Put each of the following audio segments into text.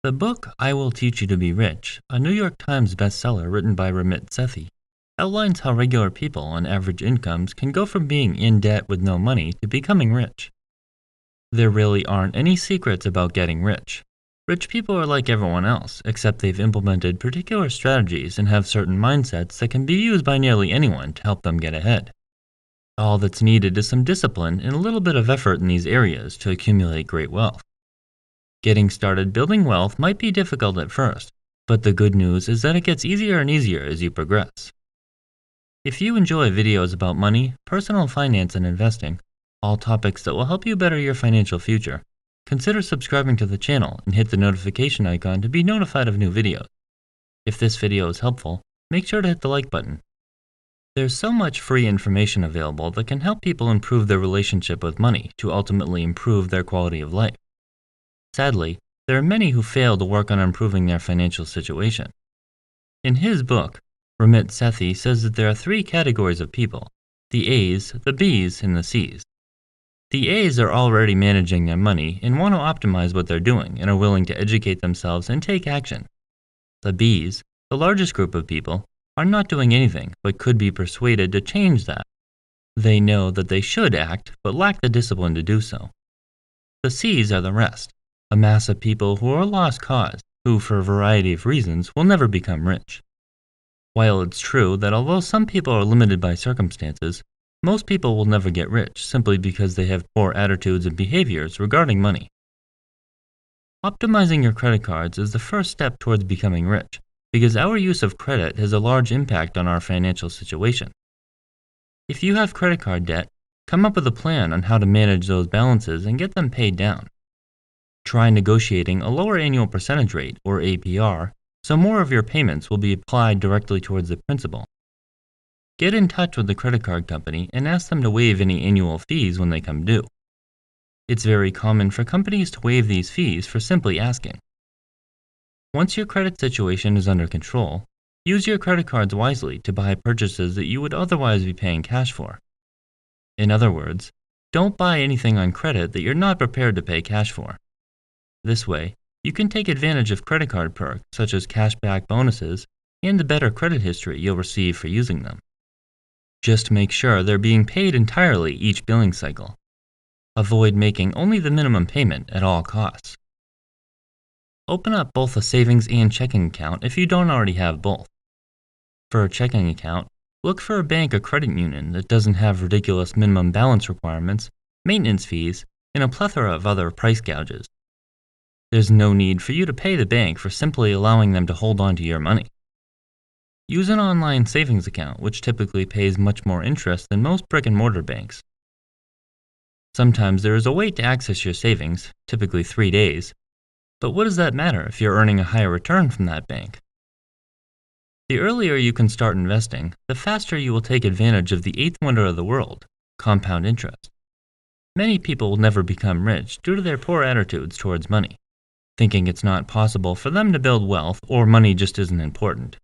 The book I Will Teach You to Be Rich, a New York Times bestseller written by Ramit Sethi, outlines how regular people on average incomes can go from being in debt with no money to becoming rich. There really aren't any secrets about getting rich. Rich people are like everyone else, except they've implemented particular strategies and have certain mindsets that can be used by nearly anyone to help them get ahead. All that's needed is some discipline and a little bit of effort in these areas to accumulate great wealth. Getting started building wealth might be difficult at first, but the good news is that it gets easier and easier as you progress. If you enjoy videos about money, personal finance, and investing, all topics that will help you better your financial future, consider subscribing to the channel and hit the notification icon to be notified of new videos. If this video is helpful, make sure to hit the like button. There's so much free information available that can help people improve their relationship with money to ultimately improve their quality of life. Sadly, there are many who fail to work on improving their financial situation. In his book, Ramit Sethi says that there are three categories of people: the A's, the B's, and the C's. The A's are already managing their money and want to optimize what they're doing and are willing to educate themselves and take action. The B's, the largest group of people, are not doing anything but could be persuaded to change that. They know that they should act but lack the discipline to do so. The C's are the rest, a mass of people who are a lost cause, who for a variety of reasons will never become rich. While it's true that although some people are limited by circumstances, most people will never get rich simply because they have poor attitudes and behaviors regarding money. Optimizing your credit cards is the first step towards becoming rich, because our use of credit has a large impact on our financial situation. If you have credit card debt, come up with a plan on how to manage those balances and get them paid down. Try negotiating a lower annual percentage rate, or APR, so more of your payments will be applied directly towards the principal. Get in touch with the credit card company and ask them to waive any annual fees when they come due. It's very common for companies to waive these fees for simply asking. Once your credit situation is under control, use your credit cards wisely to buy purchases that you would otherwise be paying cash for. In other words, don't buy anything on credit that you're not prepared to pay cash for. This way, you can take advantage of credit card perks such as cashback bonuses and the better credit history you'll receive for using them. Just make sure they're being paid entirely each billing cycle. Avoid making only the minimum payment at all costs. Open up both a savings and checking account if you don't already have both. For a checking account, look for a bank or credit union that doesn't have ridiculous minimum balance requirements, maintenance fees, and a plethora of other price gouges. There's no need for you to pay the bank for simply allowing them to hold on to your money. Use an online savings account, which typically pays much more interest than most brick-and-mortar banks. Sometimes there is a wait to access your savings, typically 3 days, but what does that matter if you're earning a higher return from that bank? The earlier you can start investing, the faster you will take advantage of the eighth wonder of the world, compound interest. Many people will never become rich due to their poor attitudes towards money, thinking it's not possible for them to build wealth or money just isn't important.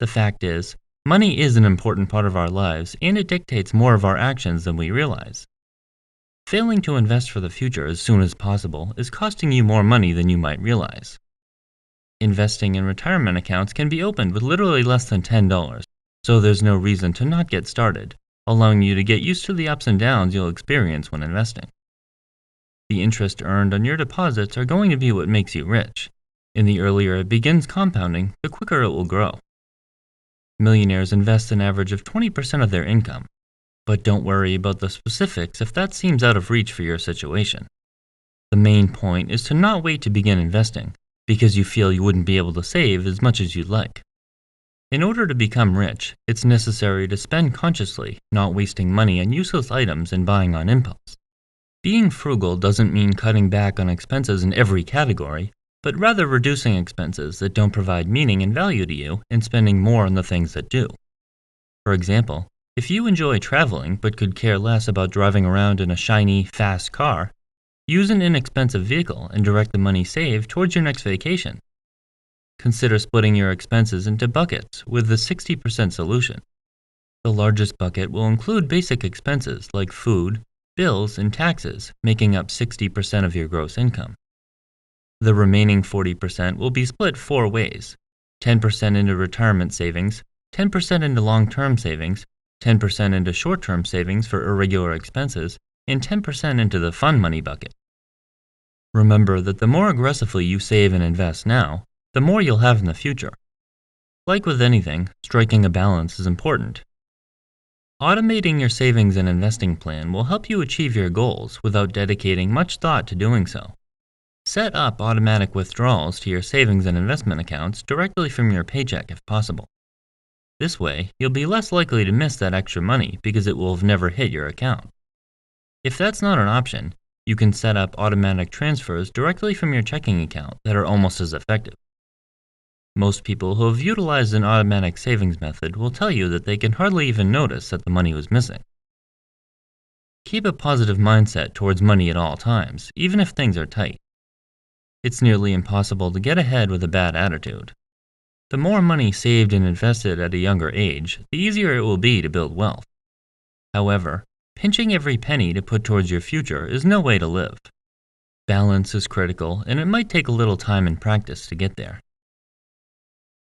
The fact is, money is an important part of our lives and it dictates more of our actions than we realize. Failing to invest for the future as soon as possible is costing you more money than you might realize. Investing in retirement accounts can be opened with literally less than $10, so there's no reason to not get started, allowing you to get used to the ups and downs you'll experience when investing. The interest earned on your deposits are going to be what makes you rich, and the earlier it begins compounding, the quicker it will grow. Millionaires invest an average of 20% of their income, but don't worry about the specifics if that seems out of reach for your situation. The main point is to not wait to begin investing, because you feel you wouldn't be able to save as much as you'd like. In order to become rich, it's necessary to spend consciously, not wasting money on useless items and buying on impulse. Being frugal doesn't mean cutting back on expenses in every category, but rather reducing expenses that don't provide meaning and value to you and spending more on the things that do. For example, if you enjoy traveling but could care less about driving around in a shiny, fast car, use an inexpensive vehicle and direct the money saved towards your next vacation. Consider splitting your expenses into buckets with the 60% solution. The largest bucket will include basic expenses like food, bills, and taxes, making up 60% of your gross income. The remaining 40% will be split 4 ways: 10% into retirement savings, 10% into long-term savings, 10% into short-term savings for irregular expenses, and 10% into the fun money bucket. Remember that the more aggressively you save and invest now, the more you'll have in the future. Like with anything, striking a balance is important. Automating your savings and investing plan will help you achieve your goals without dedicating much thought to doing so. Set up automatic withdrawals to your savings and investment accounts directly from your paycheck if possible. This way, you'll be less likely to miss that extra money because it will have never hit your account. If that's not an option, you can set up automatic transfers directly from your checking account that are almost as effective. Most people who have utilized an automatic savings method will tell you that they can hardly even notice that the money was missing. Keep a positive mindset towards money at all times, even if things are tight. It's nearly impossible to get ahead with a bad attitude. The more money saved and invested at a younger age, the easier it will be to build wealth. However, pinching every penny to put towards your future is no way to live. Balance is critical, and it might take a little time and practice to get there.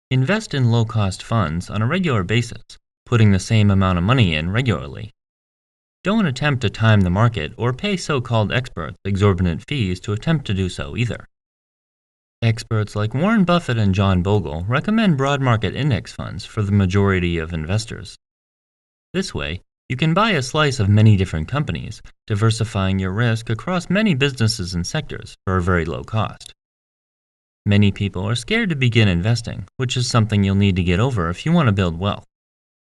Invest in low-cost funds on a regular basis, putting the same amount of money in regularly. Don't attempt to time the market or pay so-called experts exorbitant fees to attempt to do so either. Experts like Warren Buffett and John Bogle recommend broad market index funds for the majority of investors. This way, you can buy a slice of many different companies, diversifying your risk across many businesses and sectors for a very low cost. Many people are scared to begin investing, which is something you'll need to get over if you want to build wealth.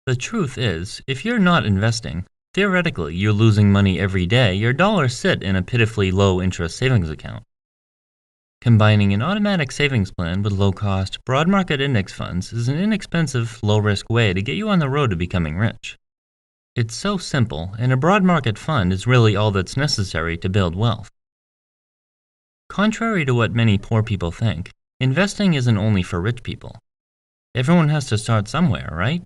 The truth is, if you're not investing, theoretically you're losing money every day your dollars sit in a pitifully low-interest savings account. Combining an automatic savings plan with low-cost, broad market index funds is an inexpensive, low-risk way to get you on the road to becoming rich. It's so simple, and a broad market fund is really all that's necessary to build wealth. Contrary to what many poor people think, investing isn't only for rich people. Everyone has to start somewhere, right?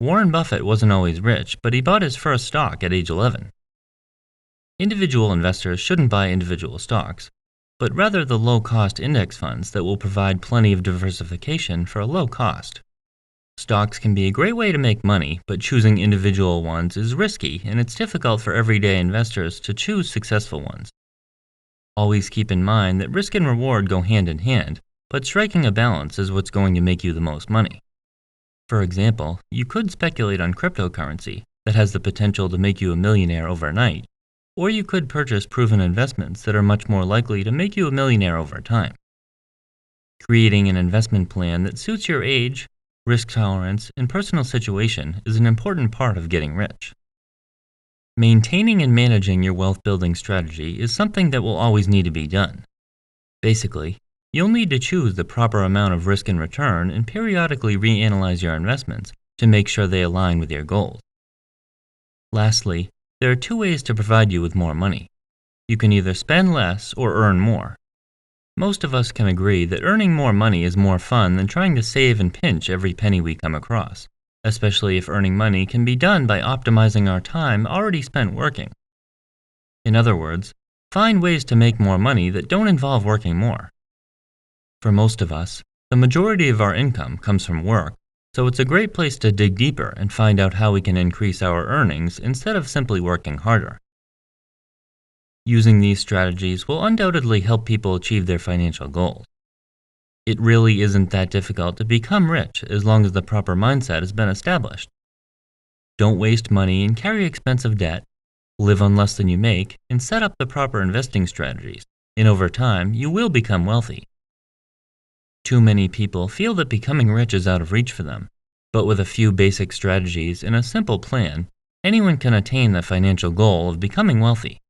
Warren Buffett wasn't always rich, but he bought his first stock at age 11. Individual investors shouldn't buy individual stocks, but rather the low-cost index funds that will provide plenty of diversification for a low cost. Stocks can be a great way to make money, but choosing individual ones is risky, and it's difficult for everyday investors to choose successful ones. Always keep in mind that risk and reward go hand in hand, but striking a balance is what's going to make you the most money. For example, you could speculate on cryptocurrency that has the potential to make you a millionaire overnight, or you could purchase proven investments that are much more likely to make you a millionaire over time. Creating an investment plan that suits your age, risk tolerance, and personal situation is an important part of getting rich. Maintaining and managing your wealth-building strategy is something that will always need to be done. Basically, you'll need to choose the proper amount of risk and return and periodically reanalyze your investments to make sure they align with your goals. Lastly, there are 2 ways to provide you with more money. You can either spend less or earn more. Most of us can agree that earning more money is more fun than trying to save and pinch every penny we come across, especially if earning money can be done by optimizing our time already spent working. In other words, find ways to make more money that don't involve working more. For most of us, the majority of our income comes from work, so it's a great place to dig deeper and find out how we can increase our earnings instead of simply working harder. Using these strategies will undoubtedly help people achieve their financial goals. It really isn't that difficult to become rich as long as the proper mindset has been established. Don't waste money and carry expensive debt, live on less than you make, and set up the proper investing strategies, and over time you will become wealthy. Too many people feel that becoming rich is out of reach for them, but with a few basic strategies and a simple plan, anyone can attain the financial goal of becoming wealthy.